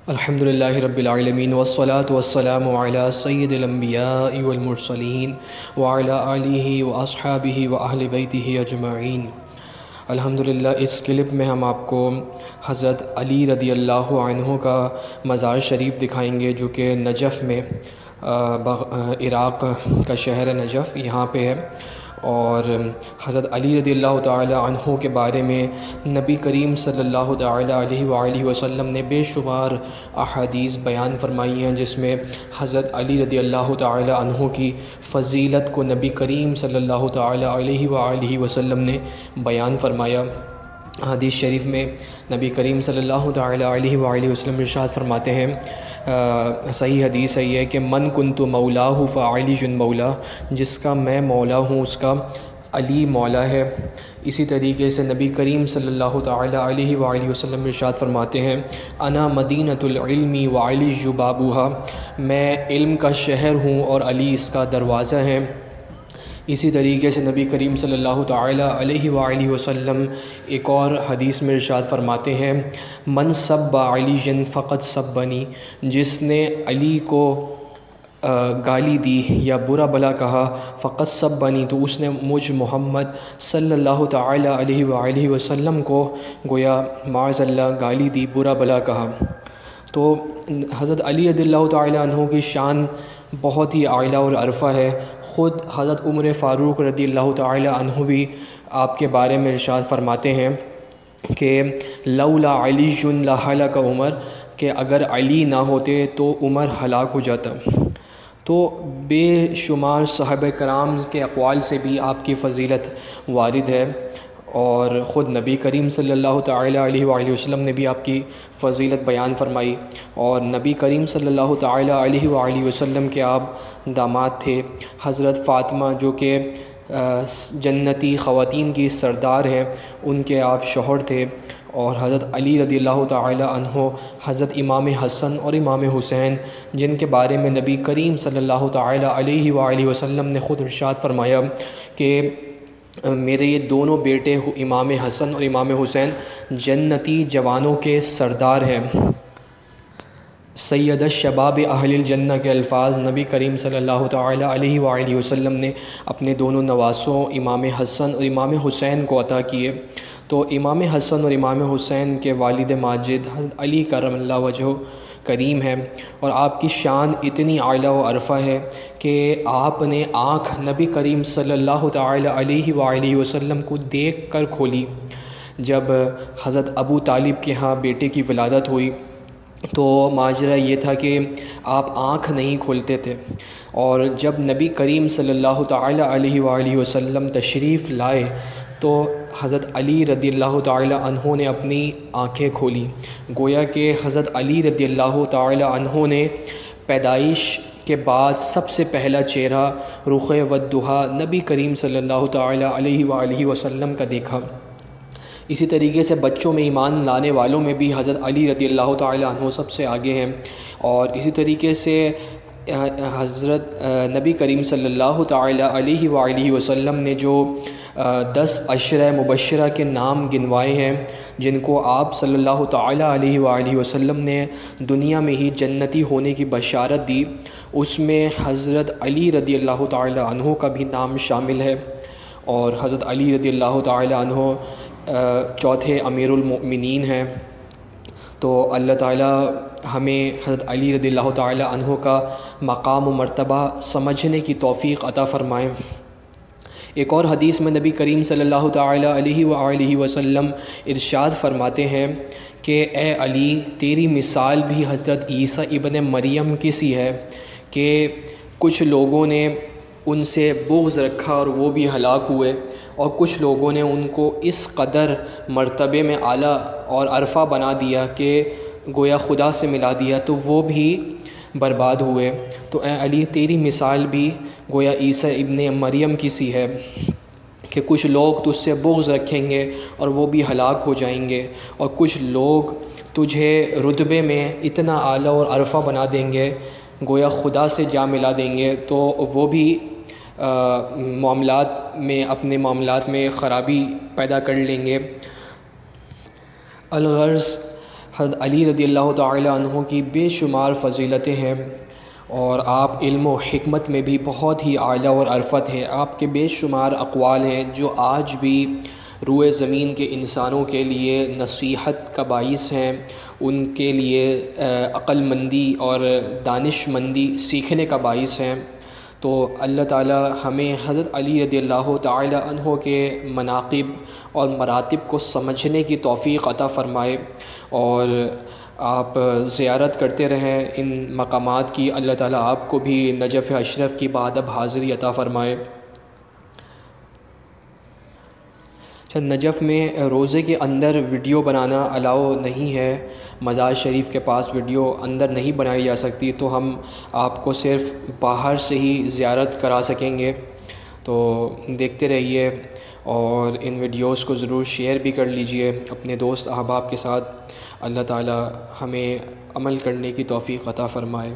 الحمدللہ رب العالمین والصلاة والسلام علی سید الانبیاء والمرسلین وعلی آلہ واصحابہ واہل بیتہ اجمعین۔ الحمدللہ اس کلپ میں ہم آپ کو حضرت علی رضی اللہ عنہ کا مزار شریف دکھائیں گے، جو کہ نجف میں عراق کا شہر نجف یہاں پہ ہے، اور حضرت علی رضی اللہ تعالی عنہ کے بارے میں نبی کریم صلی اللہ تعالی علیہ وآلہ وسلم نے بے شمار احادیث بیان فرمائی ہیں، جس میں حضرت علی رضی اللہ تعالی عنہ کی فضیلت کو نبی کریم صلی اللہ تعالی علیہ وآلہ وسلم نے بیان فرمایا۔ حدیث شریف میں نبی کریم صلی اللہ تعالی علیہ وآلہ وسلم ارشاد فرماتے ہیں، صحیح حدیث ہے یہ کہ من کنت مولاہ فعلی مولا، جس کا میں مولا ہوں اس کا علی مولا ہے۔ اسی طریقے سے نبی کریم صلی اللہ تعالی علیہ وآلہ وسلم ارشاد فرماتے ہیں، انا مدینۃ العلم وعلی بابوہا، میں علم کا شہر ہوں اور علی اس کا دروازہ ہے۔ اسی طریقے سے نبی کریم صلی اللہ تعالی علیہ وآلہ وسلم ایک اور حدیث میں ارشاد فرماتے ہیں، من سب علی فقط سبنی، جس نے علی کو گالی دی یا برا بلا کہا، فقط سبنی، تو اس نے مجھ محمد صلی اللہ تعالی علیہ وآلہ وسلم کو گویا معاذ اللہ گالی دی، برا بلا کہا۔ تو حضرت علی رضی اللہ تعالی عنہ کی شان بہت ہی اعلیٰ اور عرفہ ہے۔ خود حضرت عمر فاروق رضی اللہ تعالی عنہ بھی آپ کے بارے میں ارشاد فرماتے ہیں کہ لولا علی لہلک عمر، کہ اگر علی نہ ہوتے تو عمر ہلاک ہو جاتا۔ تو بے شمار صحابہ کرام کے اقوال سے بھی آپ کی فضیلت وارد ہے، اور خود نبی کریم صلی اللہ تعالی علیہ وآلہ وسلم نے بھی آپ کی فضیلت بیان فرمائی، اور نبی کریم صلی اللہ تعالی علیہ وآلہ وسلم کے آپ داماد تھے حضرت فاطمہ، جو کہ جنتی خواتین کی سردار ہیں، ان کے آپ شوہر تھے، اور حضرت علی رضی اللہ تعالی عنہ حضرت امام حسن اور امام حسین، جن کے بارے میں نبی کریم صلی اللہ تعالی علیہ وآلہ وسلم نے خود ارشاد فرمایا کہ میرے یہ دونوں بیٹے امام حسن اور امام حسین جنتی جوانوں کے سردار ہیں۔ سید الشباب اہل الجنہ کے الفاظ نبی کریم صلی اللہ تعالی علیہ وآلہ وسلم نے اپنے دونوں نواسوں امام حسن اور امام حسین کو عطا کیے۔ تو امام حسن اور امام حسین کے والد ماجد حضرت علی کرم اللہ وجہہ کریم ہے، اور آپ کی شان اتنی اعلیٰ و عرفہ ہے کہ آپ نے آنکھ نبی کریم صلی اللہ تعالی علیہ وآلہ وسلم کو دیکھ کر کھولی۔ جب حضرت ابو طالب کے ہاں بیٹے کی ولادت ہوئی تو ماجرا یہ تھا کہ آپ آنکھ نہیں کھولتے تھے، اور جب نبی کریم صلی اللہ تعالی علیہ وآلہ وسلم تشریف لائے تو حضرت علی رضی اللہ تعالی عنہ نے اپنی آنکھیں کھولی، گویا کہ حضرت علی رضی اللہ تعالی عنہ نے پیدائش کے بعد سب سے پہلا چہرہ رخ والضحیٰ نبی کریم صلی اللہ تعالی علیہ وآلہ وسلم کا دیکھا۔ اسی طریقے سے بچوں میں ایمان لانے والوں میں بھی حضرت علی رضی اللہ تعالی عنہ سب سے آگے ہیں، اور اسی طریقے سے حضرت نبی کریم صلی اللہ تعالی علیہ وآلہ وسلم نے جو 10 عشرہ مبشرہ کے نام گنوائے ہیں، جن کو آپ صلی اللہ تعالی علیہ وآلہ وسلم نے دنیا میں ہی جنتی ہونے کی بشارت دی، اس میں حضرت علی رضی اللہ تعالی عنہ کا بھی نام شامل ہے، اور حضرت علی رضی اللہ تعالی عنہ چوتھے امیر المؤمنین ہیں۔ تو اللہ تعالی ہمیں حضرت علی رضی اللہ تعالی عنہ کا مقام و مرتبہ سمجھنے کی توفیق عطا فرمائیں۔ ایک اور حدیث میں نبی کریم صلی اللہ تعالی علیہ وآلہ وسلم ارشاد فرماتے ہیں کہ اے علی، تیری مثال بھی حضرت عیسیٰ ابن مریم کی سی ہے کہ کچھ لوگوں نے ان سے بغض رکھا اور وہ بھی ہلاک ہوئے، اور کچھ لوگوں نے ان کو اس قدر مرتبے میں اعلیٰ اور عرفہ بنا دیا کہ گویا خدا سے ملا دیا، تو وہ بھی برباد ہوئے۔ تو اے علی، تیری مثال بھی گویا عیسیٰ ابن مریم کی سی ہے کہ کچھ لوگ تجھ سے بغض رکھیں گے اور وہ بھی ہلاک ہو جائیں گے، اور کچھ لوگ تجھے رتبے میں اتنا اعلیٰ اور عرفہ بنا دیں گے، گویا خدا سے جا ملا دیں گے، تو وہ بھی اپنے معاملات میں خرابی پیدا کر لیں گے۔ الغرض حضرت علی رضی اللہ تعالی عنہ کی بے شمار فضیلتیں ہیں، اور آپ علم و حکمت میں بھی بہت ہی اعلیٰ اور عرفت ہے۔ آپ کے بے شمار اقوال ہیں جو آج بھی روئے زمین کے انسانوں کے لیے نصیحت کا باعث ہیں، ان کے لیے عقل مندی اور دانش مندی سیکھنے کا باعث ہیں۔ تو اللہ تعالی ہمیں حضرت علی رضی اللہ تعالی عنہ کے مناقب اور مراتب کو سمجھنے کی توفیق عطا فرمائے، اور آپ زیارت کرتے رہیں ان مقامات کی۔ اللہ تعالیٰ آپ کو بھی نجف اشرف کی بادب حاضری عطا فرمائے۔ نجف میں روزے کے اندر ویڈیو بنانا الاؤ نہیں ہے، مزار شریف کے پاس ویڈیو اندر نہیں بنائی جا سکتی، تو ہم آپ کو صرف باہر سے ہی زیارت کرا سکیں گے۔ تو دیکھتے رہیے، اور ان ویڈیوز کو ضرور شیئر بھی کر لیجئے اپنے دوست احباب کے ساتھ۔ اللہ تعالی ہمیں عمل کرنے کی توفیق عطا فرمائے۔